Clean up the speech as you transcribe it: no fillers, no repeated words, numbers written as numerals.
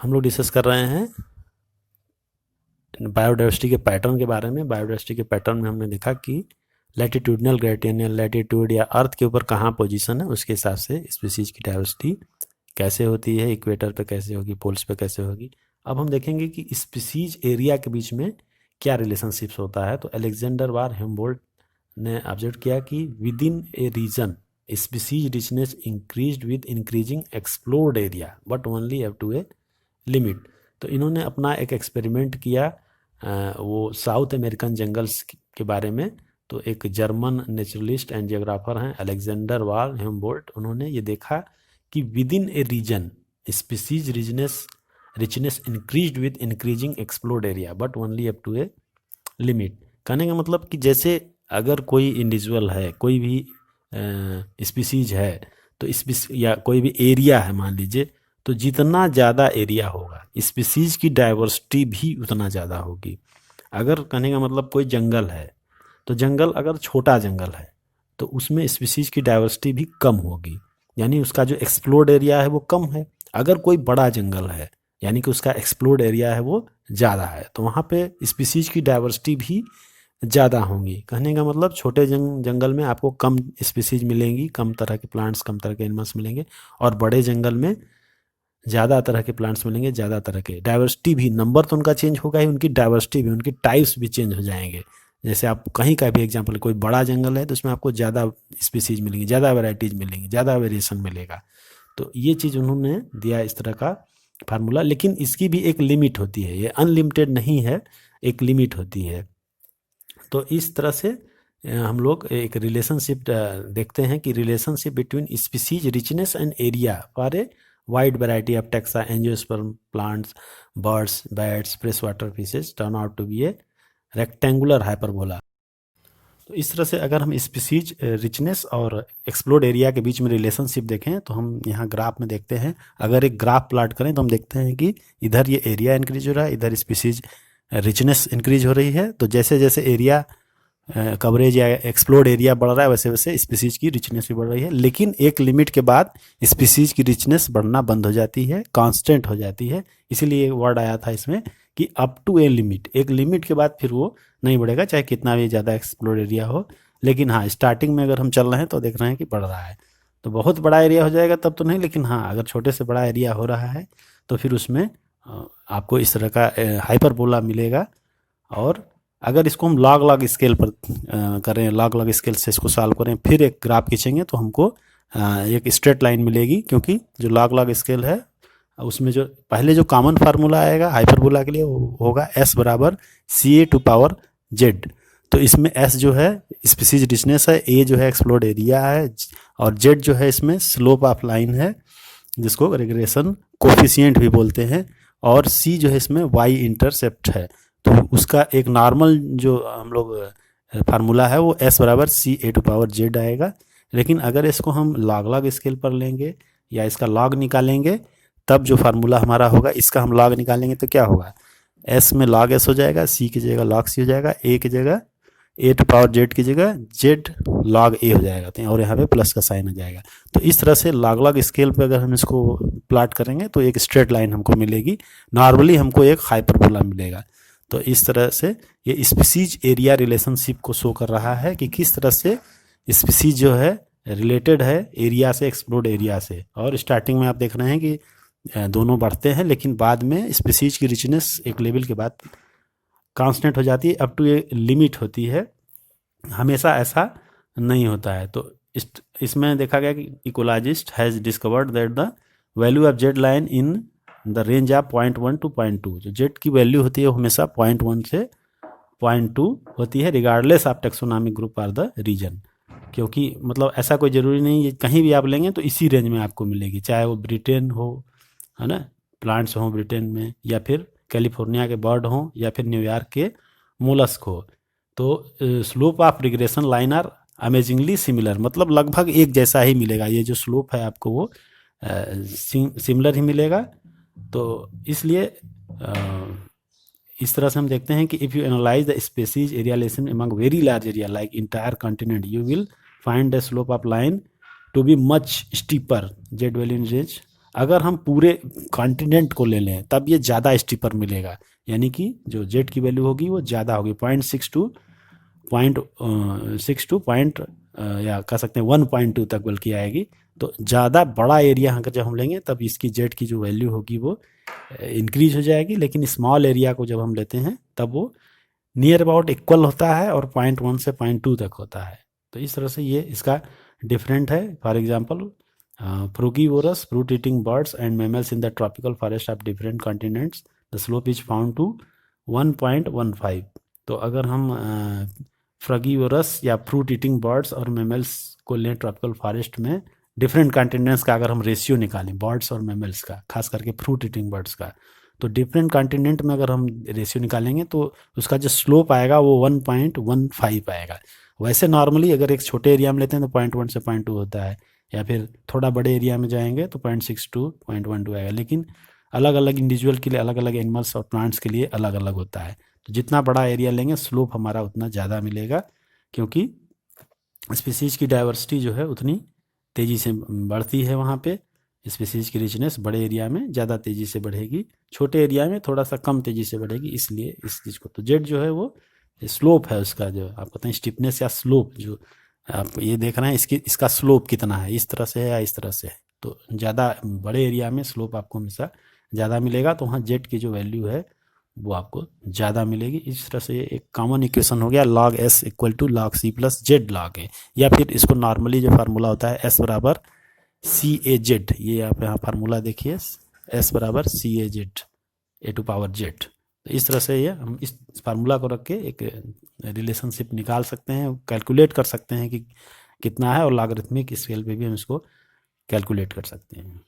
हम लोग डिस्कस कर रहे हैं बायोडाइवर्सिटी के पैटर्न के बारे में। बायोडाइवर्सिटी के पैटर्न में हमने देखा कि लैटिट्यूडनल ग्रेडियंट या लैटिट्यूड या अर्थ के ऊपर कहाँ पोजीशन है उसके हिसाब से स्पीसीज की डाइवर्सिटी कैसे होती है, इक्वेटर पे कैसे होगी, पोल्स पे कैसे होगी। अब हम देखेंगे कि स्पीसीज एरिया के बीच में क्या रिलेशनशिप्स होता है। तो अलेक्जेंडर वार हेम्बोल्ट ने ऑब्जर्व किया कि within a region species richness increased with increasing explored area but only up to a limit. तो इन्होंने अपना एक एक्सपेरिमेंट किया वो साउथ अमेरिकन जंगल्स के बारे में। तो एक जर्मन नेचुरलिस्ट एंड जियोग्राफर हैं अलेक्जेंडर वार हेम्बोल्ट, उन्होंने ये देखा कि within a region species richness increased with increasing explored area but only up to a limit. कहने का मतलब कि जैसे अगर कोई इंडिविजुअल है, कोई भी स्पीसीज है, तो या कोई भी एरिया है मान लीजिए, तो जितना ज़्यादा एरिया होगा स्पीसीज की डाइवर्सिटी भी उतना ज़्यादा होगी। अगर कहने का मतलब कोई जंगल है, तो जंगल अगर छोटा जंगल है तो उसमें स्पीसीज की डाइवर्सिटी भी कम होगी, यानी उसका जो एक्सप्लोर्ड एरिया है वो कम है। अगर कोई बड़ा जंगल है यानी कि उसका एक्सप्लोर्ड एरिया है वो ज़्यादा है, तो वहाँ पे स्पीसीज की डाइवर्सिटी भी ज़्यादा होंगी। कहने का मतलब छोटे जंगल में आपको कम स्पीसीज मिलेंगी, कम तरह के प्लांट्स, कम तरह के एनिमल्स मिलेंगे, और बड़े जंगल में ज़्यादा तरह के प्लांट्स मिलेंगे, ज़्यादा तरह के। डाइवर्सिटी भी, नंबर तो उनका चेंज होगा ही, उनकी डाइवर्सिटी भी, उनकी टाइप्स भी चेंज हो जाएंगे। जैसे आप कहीं का भी एग्जांपल, कोई बड़ा जंगल है तो उसमें आपको ज़्यादा स्पीसीज मिलेंगी, ज़्यादा वैरायटीज मिलेंगी, ज़्यादा वेरिएशन मिलेगा। तो ये चीज़ उन्होंने दिया इस तरह का फार्मूला, लेकिन इसकी भी एक लिमिट होती है, ये अनलिमिटेड नहीं है, एक लिमिट होती है। तो इस तरह से हम लोग एक रिलेशनशिप देखते हैं कि relationship between species richness and area for a wide variety of taxa angiosperm plants, birds, bats, fresh water fishes turn out to be a rectangular hyperbola. तो इस तरह से अगर हम स्पीसीज रिचनेस और एक्सप्लोर्ड एरिया के बीच में रिलेशनशिप देखें तो हम यहाँ ग्राफ में देखते हैं। अगर एक ग्राफ प्लॉट करें तो हम देखते हैं कि इधर ये एरिया इंक्रीज हो रहा है, इधर स्पीसीज रिचनेस इंक्रीज हो रही है। तो जैसे जैसे एरिया कवरेज या एक्सप्लोर्ड एरिया बढ़ रहा है वैसे वैसे स्पीसीज की रिचनेस भी बढ़ रही है, लेकिन एक लिमिट के बाद स्पीसीज की रिचनेस बढ़ना बंद हो जाती है, कांस्टेंट हो जाती है। इसीलिए वर्ड आया था इसमें कि अप टू ए लिमिट, एक लिमिट के बाद फिर वो नहीं बढ़ेगा, चाहे कितना भी ज़्यादा एक्सप्लोर्ड एरिया हो। लेकिन हाँ, स्टार्टिंग में अगर हम चल रहे हैं तो देख रहे हैं कि बढ़ रहा है। तो बहुत बड़ा एरिया हो जाएगा तब तो नहीं, लेकिन हाँ, अगर छोटे से बड़ा एरिया हो रहा है तो फिर उसमें आपको इस तरह का हाइपरबोला मिलेगा। और अगर इसको हम लॉग लॉग स्केल पर करें, लॉग लॉग स्केल से इसको सॉल्व करें, फिर एक ग्राफ खींचेंगे तो हमको एक स्ट्रेट लाइन मिलेगी, क्योंकि जो लॉग लॉग स्केल है उसमें जो पहले जो कॉमन फार्मूला आएगा हाइपरबोला के लिए वो होगा s बराबर CA/z। तो इसमें s जो है स्पीसीज रिचनेस है, a जो है एक्सप्लोर्ड एरिया है, और z जो है इसमें स्लोप ऑफ लाइन है जिसको रिग्रेशन कोफिशिएंट भी बोलते हैं, और c जो है इसमें y इंटरसेप्ट है। तो उसका एक नॉर्मल जो हम लोग फार्मूला है वो s बराबर CA/z आएगा। लेकिन अगर इसको हम लॉग लॉग स्केल पर लेंगे या इसका लॉग निकालेंगे तब जो फार्मूला हमारा होगा, इसका हम लॉग निकालेंगे तो क्या होगा, s में लॉग s हो जाएगा, c की जगह लॉग c हो जाएगा, a की जगह A/z की जगह z log a हो जाएगा, तो और यहाँ पे प्लस का साइन आ जाएगा। तो इस तरह से लॉग लॉग स्केल पे अगर हम इसको प्लॉट करेंगे तो एक स्ट्रेट लाइन हमको मिलेगी, नॉर्मली हमको एक हाइपरबोला मिलेगा। तो इस तरह से ये स्पीसीज एरिया रिलेशनशिप को शो कर रहा है कि किस तरह से स्पीसीज जो है रिलेटेड है एरिया से, एक्सप्लोर्ड एरिया से। और स्टार्टिंग में आप देख रहे हैं कि दोनों बढ़ते हैं, लेकिन बाद में स्पीसीज की रिचनेस एक लेवल के बाद कांस्टेंट हो जाती है, अप टू ए लिमिट होती है, हमेशा ऐसा नहीं होता है। तो इसमें देखा गया कि ecologist has discovered that the value of Z line in the range of 0.1 to 0.2, जो जेड की वैल्यू होती है वो हमेशा 0.1 से 0.2 होती है, regardless of taxonomic group or the region. क्योंकि मतलब ऐसा कोई ज़रूरी नहीं है, कहीं भी आप लेंगे तो इसी रेंज में आपको मिलेगी, चाहे वो ब्रिटेन हो, है ना, प्लांट्स हों ब्रिटेन में, या फिर कैलिफोर्निया के बर्ड हों, या फिर न्यूयॉर्क के मोलस्क हो। तो slope of regression line are amazingly similar, मतलब लगभग एक जैसा ही मिलेगा, ये जो स्लोप है आपको वो सिमिलर ही मिलेगा। तो इसलिए इस तरह से हम देखते हैं कि if you analyse the species area relation among very large area like entire continent, you will find the slope of line to be much steeper Z value in range अगर हम पूरे कॉन्टिनेंट को ले लें तब ये ज़्यादा स्टीपर मिलेगा, यानी कि जो जेड की वैल्यू होगी वो ज़्यादा होगी, 0.6 टू पॉइंट या कह सकते हैं 1.2 तक बल्कि आएगी। तो ज़्यादा बड़ा एरिया अगर जब हम लेंगे तब इसकी जेड की जो वैल्यू होगी वो इंक्रीज हो जाएगी, लेकिन स्मॉल एरिया को जब हम लेते हैं तब वो नियर अबाउट इक्वल होता है और 0.1 से 0.2 तक होता है। तो इस तरह से ये इसका डिफरेंट है। For example frugivorous fruit eating birds and mammals in the tropical forest of different continents the slope is found to 1.15। तो अगर हम फ्रगीवोरस या फ्रूट ईटिंग बर्ड्स और मैमल्स को लें ट्रॉपिकल फॉरेस्ट में, डिफरेंट कॉन्टिनेंट्स का अगर हम रेशियो निकालें बर्ड्स और मैमल्स का, खास करके फ्रूट ईटिंग बर्ड्स का, तो डिफरेंट कॉन्टिनेंट में अगर हम रेशियो निकालेंगे तो उसका जो स्लोप आएगा वो 1.15 आएगा। वैसे नॉर्मली अगर एक छोटे एरिया में लेते हैं तो 0.1 से 0.2 होता है, या फिर थोड़ा बड़े एरिया में जाएंगे तो 0.6 टू 0.12 आएगा, लेकिन अलग अलग इंडिविजुअल के लिए, अलग अलग एनिमल्स और प्लांट्स के लिए अलग अलग होता है। तो जितना बड़ा एरिया लेंगे स्लोप हमारा उतना ज़्यादा मिलेगा, क्योंकि स्पीसीज की डाइवर्सिटी जो है उतनी तेज़ी से बढ़ती है वहाँ पे। स्पीसीज की रिचनेस बड़े एरिया में ज़्यादा तेज़ी से बढ़ेगी, छोटे एरिया में थोड़ा सा कम तेज़ी से बढ़ेगी, इसलिए इस चीज़ को तो जेड जो है वो स्लोप है उसका, जो आप कहते हैं स्टिफनेस या स्लोप, जो आप ये देख रहे हैं इसका स्लोप कितना है, इस तरह से है या इस तरह से है। तो ज़्यादा बड़े एरिया में स्लोप आपको हमेशा ज़्यादा मिलेगा, तो वहाँ जेड की जो वैल्यू है वो आपको ज़्यादा मिलेगी। इस तरह से एक कॉमन इक्वेशन हो गया log s equal to log c plus Z log a, या फिर इसको नॉर्मली जो फार्मूला होता है s बराबर सी ए जेड, ये आप यहाँ फार्मूला देखिए, s बराबर C A Z A to power Z. तो इस तरह से ये हम इस फार्मूला को रख के एक रिलेशनशिप निकाल सकते हैं, कैलकुलेट कर सकते हैं कि कितना है, और लॉगरिथमिक स्केल पे भी हम इसको कैलकुलेट कर सकते हैं।